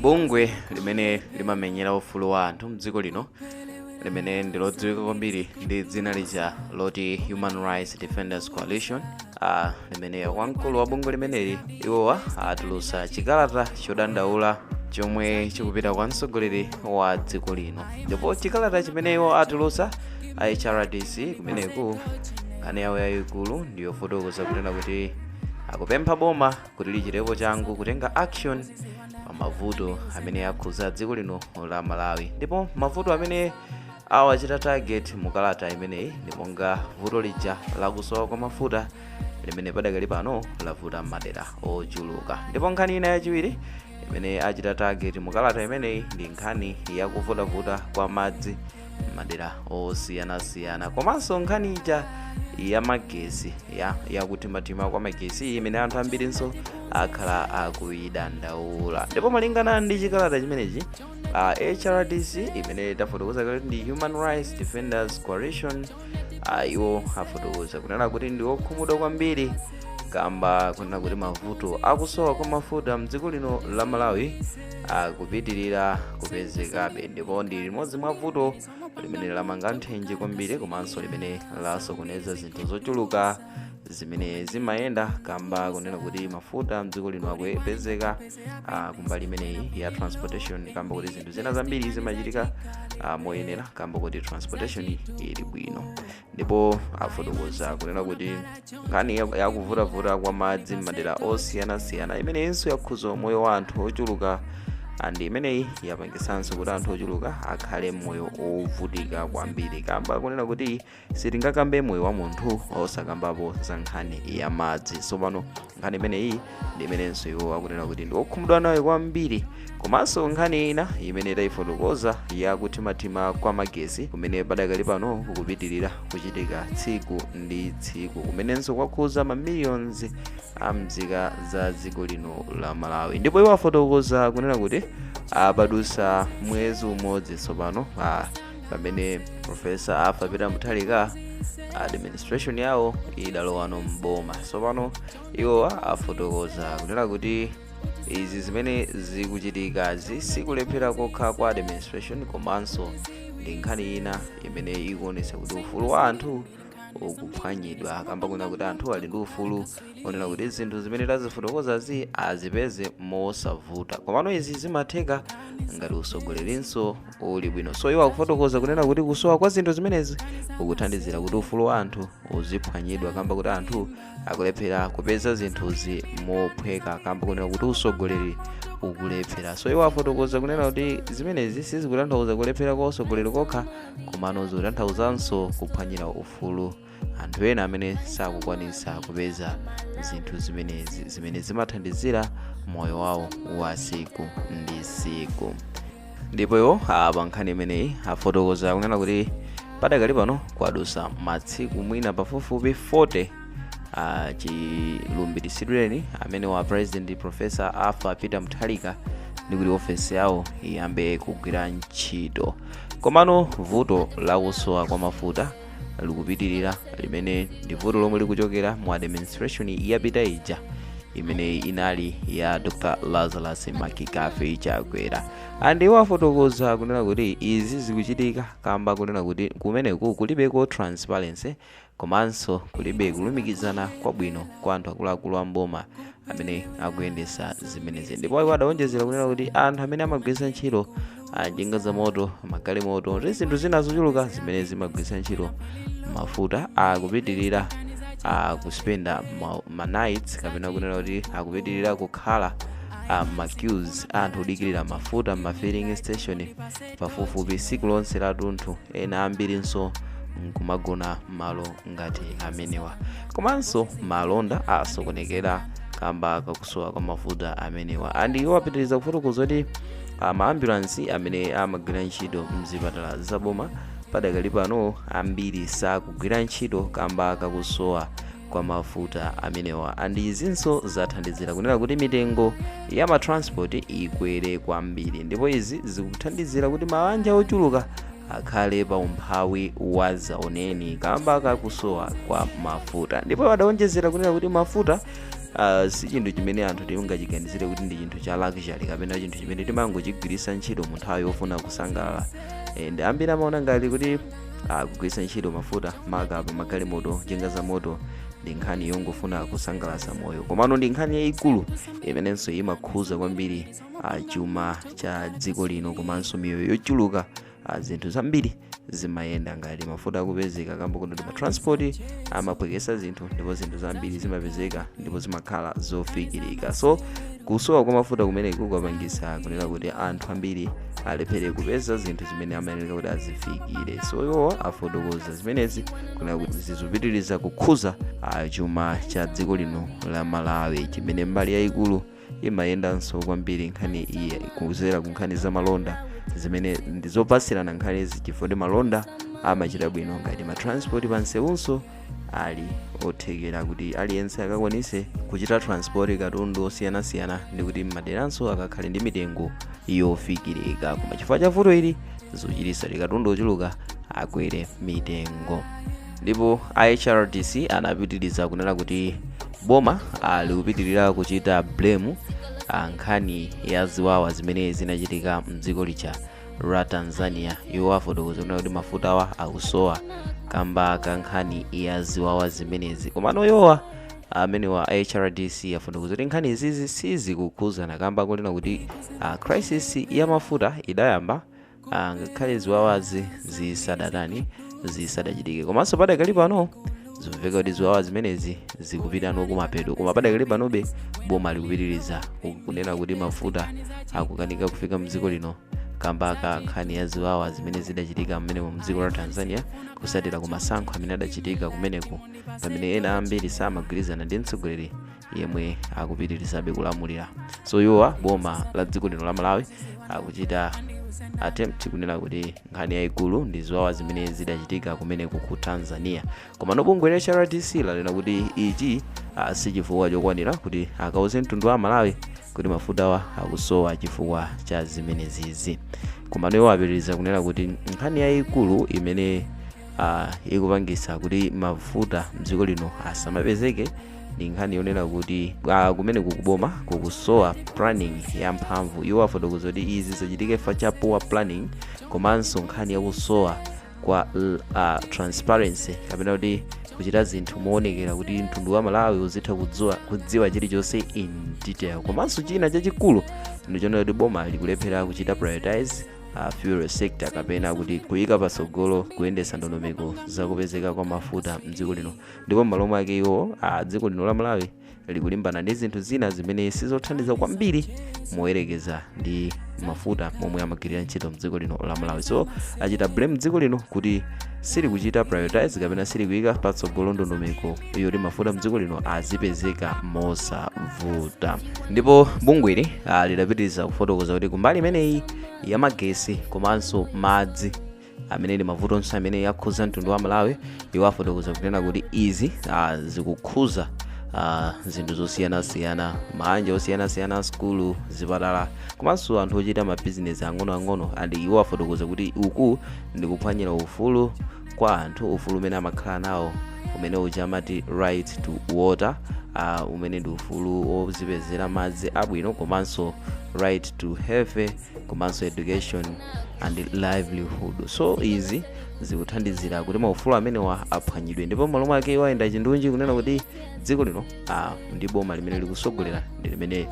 bungwe limene limamenyera ufulu wa anthu mdziko lino limene ndilodziwika kwambiri ndi dzina lija loti Human Rights Defenders Coalition, limene wamkulu wa bungwe limeneli iwowa atulutsa chikalata chodandaula chomwe chikupita kwa mtsogoleri wa dziko lino. Ndipo chikalata chimene iwo atulutsa HRDC kumeneku nkhani yawo yayikulu ndiyofotokoza kunena kuti akupempha boma kuti lichitepo changu kutenga action pa mavuto amene akhuza dziko lino la Malawi. Ndipo mavuto amene awachita target mukalata imeneyi ndi monga vuto lija lakusowa kwa mafuta limene padakali pano lavuta madera ochuluka. Ndipo nkhani ina yachiwiri imene achita target mukalata imeneyi ndi nkhani yakuvutavuta kwa madzi madera osiyanasiyana, komanso nkhani ija ya magesi yakutimatima kwa magesi imene anthu ambirinso akhala akuyidandaula. Ndipo malingana ndi chikalata chimenechi HRDC imene tafotokoza kuti ndi Human Rights Defenders Coalition, iwo afotokoza kunena kuti ndi okhumudwa kwambiri kamba kunena kuti mavuto akusowa kwa mafuta mdziko lino la Malawi akupitirira kupezekabe. Ndipo ndi limodzi mwa vuto limene lamanga nthenje kwambiri komanso limene lasokoneza zinthu zochuluka zimene zimayenda kamba kunena kuti mafuta mdziko lino akupezeka kumbali imeneyi ya transportation, kamba kuti zinthu zina zambiri zimachitika moyenera kamba kuti transportation ili bwino. Ndipo afotokoza kunena kuti nkhani yakuvutavuta kwa madzi madera osiyanasiyana imeneyinso yakhuza moyo wa anthu ochuluka, andi imeneyi yapangisanso kuti anthu ochuluka akhale moyo ovutika kwambiri kamba kunena kuti sitingakambe moyo wa munthu osakambapo za nkhani ya madzi. So pano nkhani imeneyi ndi imenenso iwo akunena kuti ndi okhumudwa nayo kwambiri. Komanso nkhani ina imene tayifotokoza yakutimatima kwa magesi kumene padakali pano kukupitirira kuchitika tsiku ndi tsiku, kumenenso kwakhuza mamiliyons a mzika za dziko lino la Malawi. Ndipo iwo afotokoza kunena kuti padutsa mwezi umodzi tsopano pamene Profesa Arthur Peter Mutharika administration yawo idalowano mboma. Tsopano iwo afotokoza kunena kuti izi zimene zikuchitika sikulephera kokha kwa administration, komanso ndi nkhani ina imene ikuonetsa kuti ufulu wa anthu ukuphwanyidwa kamba kunena kuti anthu ali ndi ufulu onena kuti zinthu zimene tazifotokozazi azipeze mosavuta, komano izi zimatheka ngati usogolerinso uli bwino. So iwo akufotokoza kunena kuti kusowa kwa zinthu zimenezi kukuthandizira kuti ufulu wa anthu uziphwanyidwa kamba kuti anthu akulephera kupeza zinthuzi mophweka kamba kunena kuti usogoleri ukulephera. So iwo afotokoza kunena kuti zimenezi sizikutanthauza kulephera kwa usogoleri kokha, komano zikutanthauzanso kuphwanyira ufulu anthu ena amene sakukwanisa kupeza zinthu zimene zimathandizira moyo wawo wa siku ndi siku. Ndipo iwo pa nkhani imeneyi afotokoza kunena kuti padakali pano kwadutsa masiku mwina pafupifupi 40 chilumbiritsidweni amene wa President Professor Arthur Peter Mutharika ndi kuti ofesi yawo iyambe kugwira ntchito. Komano vuto lakusowa kwa mafuta likupitirira limene ndi vuto lomwe likuchokera mu administration yapita ija imene inali ya Dr. Lazarus Makikafe Chakwera. Andiwo afotokoza kunena kuti izi zikuchitika kamba kunena kuti kumeneku kulibeko transparency komanso kulibe kulumikizana kwabwino kwa anthu akuluakulu amboma amene akuyendesa zimenezi. Ndipo iwo adawonjezera kunena kuti anthu amene amagwiritsa ntchito njinga za moto, magalimoto ndi zinthu zina zochuluka zimene zimagwiritsa ntchito mafuta akupitirira kuspenda ma nights kapena kunena kuti akupitirira kukhala queues anthu odikirira mafuta ma filling station pafupifupi tsiku lonse la tunthu, ena ambirinso nkumagona malo ngati amenewa. Komanso malonda asokonekera kamba kakusowa kwa mafuta amenewa. Andi iwo apitiriza kufotokoza kuti maambulansi amene amagwira ntchito mzipatala zaboma padakali pano ambiri sakugwira ntchito kamba kakusowa kwa mafuta amenewa. Andi izinso zathandizira kunena kuti mitengo ya matransport ikwere kwambiri, ndipo izi zikuthandizira kuti mabanja ochuluka akhale pa umphawi wa zaoneni kamba kakusowa kwa mafuta. Ndipo adawonjezera kunena kuti mafuta si chinthu chimene anthu tingachiganizire kuti ndi chinthu cha luxury kapena chinthu chimene timangochigwiritsa ntchito mu nthawi yofuna kusangalala. And ambiri amaona ngati kuti kugwiritsa ntchito mafuta maka magalimoto njinga za moto ndi nkhani yongofuna kusangalatsa moyo, komano ndi nkhani yayikulu imenenso imakhuza kwambiri chuma cha dziko lino komanso miyoyo yochuluka. Zinthu zambiri zimayenda ngati mafuta akupezeka kamba kuti transport amapwekesa zinthu, ndipo zinthu zambiri zimapezeka ndipo zimakhala zofikirika. So kusowa kwa mafuta kumene kukapangisa kunena kuti anthu ambiri alephere kupeza zinthu zimene amayenera kuti azifikire. So iwo afotokoza zimenezi kunena kuti zizupitiriza kukhuza chuma cha dziko lino la Malawi, chimene mbali yayikulu imayendanso kwambiri nkhani iyi kuzera ku nkhani za malonda zimene ndizopasirana nkhani izi, chifukwa ndi malonda amachita bwino ngati matransport pansewunso ali othekera kuti aliyense akakwanise kuchita transport katundu osiyanasiyana ndi kuti maderanso akakhale ndi mitengo yofikirika. Koma chifukwa cha vuto ili zochitisa katundu ochuluka akwere mitengo. Ndipo HRDC anapitiriza kunena kuti boma likupitirira kuchita blame nkhani ya ziwawa zimene zinachitika mdziko licha la Tanzania. Iwo afotokoza kunena kuti mafuta awa akusowa kamba ka nkhani ya ziwawa zimenezi. Komano yowa amene wa HRDC afotokoza kuti nkhani izizi sizikukhuzana kamba kunena kuti crisis ya mafuta idayamba ngakhale ziwawazi zisadachitike. Komanso padakali pano zimveka kuti ziwawa zimenezi zikupitano kumapeto, koma padakali panobe boma likupitiriza kunena kuti mafuta akukanika kufika mdziko lino kamba ka nkhani ya ziwawa zimene zidachitika mmene mu mdziko la Tanzania kusatira ku masankho amene adachitika kumeneko, pamene ena ambiri samagwirizana ndi mtsogoleri yemwe akupitirizabe kulamulira. So yowa boma la dziko lino la Malawi akuchita attempt kunena kuti nkhani yayikulu ndi ziwawa zimene zidachitika kumeneko ku Tanzania. Koma bungwe la HRDC lanena kuti ichi si chifukwa chokwanira kuti akauze mtundu wa Malawi kuti mafuta wa akusowa chifukwa cha zimenezizi. Koma iwo apitiriza kunena kuti nkhani yayikulu imene ikupangisa kuti mafuta mdziko lino asamapezeke ndi nkhani yonena kuti kumene kukuboma kukusowa planning ya mphamvu. Iwo afotokoza kuti izi zichitike fa cha poor planning komanso nkhani yakusowa kwa transparency kapena kuti kuchita zinthu moonekera kuti mtundu wa Malawi uzitha kudziwa chilichonse in detail. Komanso china chachikulu ndichona kuti boma likulephera kuchita prioritize fuel sector kapena kuti kuyika pasogolo kuyendesa ndondomeko zakupezeka kwa mafuta mdziko lino. Ndipo malo mwake iwo dziko lino la Malawi likulimbana ndi zinthu zina zimene sizothandiza kwambiri moyerekeza ndi mafuta momwe amagwirira ntchito mdziko lino la Malawi. So achita blame dziko lino kuti sili kuchita prioritize kapena sili kuyika patsogolo ndondomeko yoti mafuta mdziko lino azipezeka mosavuta. Ndipo bungweli lidapitiriza kufotokoza kuti kumbali imeneyi ya magesi komanso madzi amene ndi mavutonso amene yakhuza mtundu wa Malawi, iwo afotokoza kunena kuti izi zikukhuza zinthu zosiyanasiyana, manja osiyanasiyana, skulu, zipatala komanso anthu ochita mabizinesi ang'onoang'ono. Andi iwo afotokoza kuti uku ndi kuphwanyira ufulu kwa anthu, ufulu umene amakhala nawo umene uja amati right to water, umene ndi ufulu ozipezera madzi abwino komanso right to health komanso education and livelihood. So izi zikuthandizira kuti maufulu amenewa aphwanyidwe. Ndipo malo mwake wayenda chindunji kunena kuti dziko lino ndi boma limene likusogolera ndi limene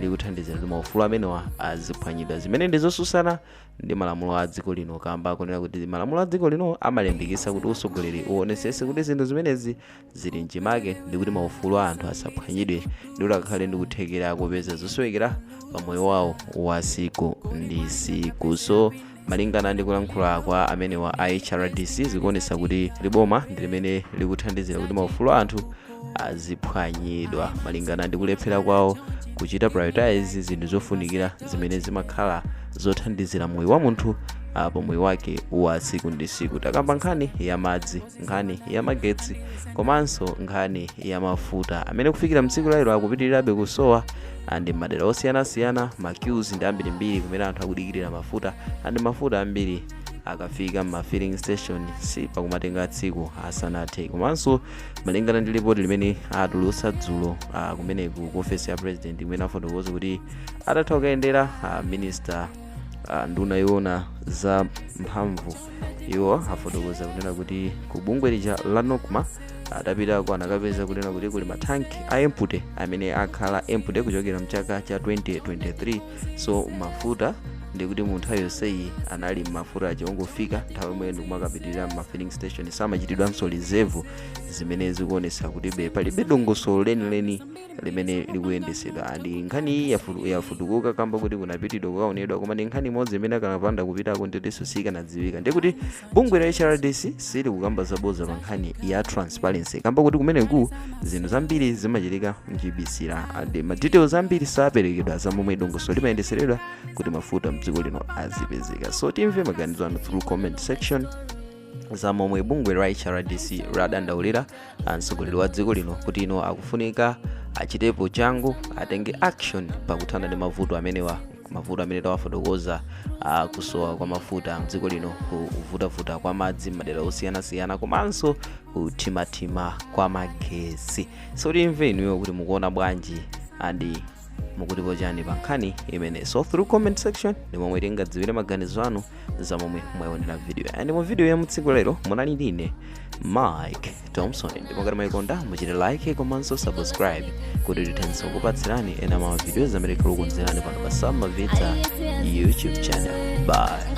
likuthandizira kuti maufulu amenewa aziphwanyidwa, zimene ndizosusana ndi malamulo a dziko lino kamba kunena kuti malamulo a dziko lino amalimbikitsa kuti usogoleri uonesese kuti zinthu zimenezi zili mchimake ndi kuti maufulu a anthu asaphwanyidwe ndi kuti akakhale ndi kuthekera kupeza zosowekera pamoyo wawo wa siku ndi siku. So malingana ndi kulankhula kwa amene wa HRDC zikuonesa kuti liboma ndi limene likuthandizira kuti maufulu a anthu aziphwanyidwa malingana ndi kulephera kwawo kuchita prioritize zinthu zofunikira zimene zimakhala zothandizira moyo wa munthu pamoyo wake wa siku ndi siku. Takamba nkhani ya madzi, nkhani ya magetsi komanso nkhani ya mafuta amene kufikira mtsiku lero akupitirirabe kusowa ndi madera osiyanasiyana, maqueues ndi ambirimbiri kumene anthu akudikirira mafuta ndi mafuta ambiri akafika ma filling station si pakumatenga tsiku asanathe. Komanso malingana ndi report limene atulutsa dzulo kumene ku office ya president imene afotokoza kuti atatha kuyendera minister nduna yoona za mphamvu iwo afotokoza kunena kuti ku bungwe lija la NOCMA adapitako anakapeza kunena kuti kuli mathanki a empty amene akhala empty kuchokera mchaka cha 2023. So mafuta ndikuti munthu ayonseyi anali mafuta achingofika nthawi imwe ndikumapitirira ma filling station samachitidwanso reserve zimene zikuonesa kuti palibe dongosolo lenileni limene likuyendesedwa. Ndi nkhani iyi yafutukuka kamba kuti kunapitidwa kukaonedwa, koma ndi nkhani imodzi imene akanapanda kupitako nditinso sikanadziwika. Ndikuti bungwe la HRDC sili kukamba zaboza pa nkhani ya transparency kamba kuti kumeneku zinthu zambiri zimachitika mchibisira ande ma details ambiri saperekedwa za momwe dongosolo limayendeseredwa kuti mafuta mdziko lino azipezeka. So timve maganizo anu through comment section za momwe bungwe la HRDC ladandaulira mtsogoleri wa dziko lino kuti ino akufunika achitepo changu atenge action pakuthana ndi mavuto amene tawafotokoza kusowa kwa mafuta mdziko lino, kuvutavuta kwa madzi madera osiyanasiyana, komanso kuthimathima kwa magesi. So timve inuyo kuti mukuona bwanji andi mukutipo chani pa nkhani imene. So through comment section ndi momwe tingadziwire maganizo anu za momwe mwayiwonera video. And mu video ya mutsiku lero munali ndine Mike Thompson. Ndipo ngati mwayikonda muchite like komanso subscribe kuti tithenso kupatsirani ena ma videos amene tikukonzerani pano pa Samavita YouTube channel. Bye.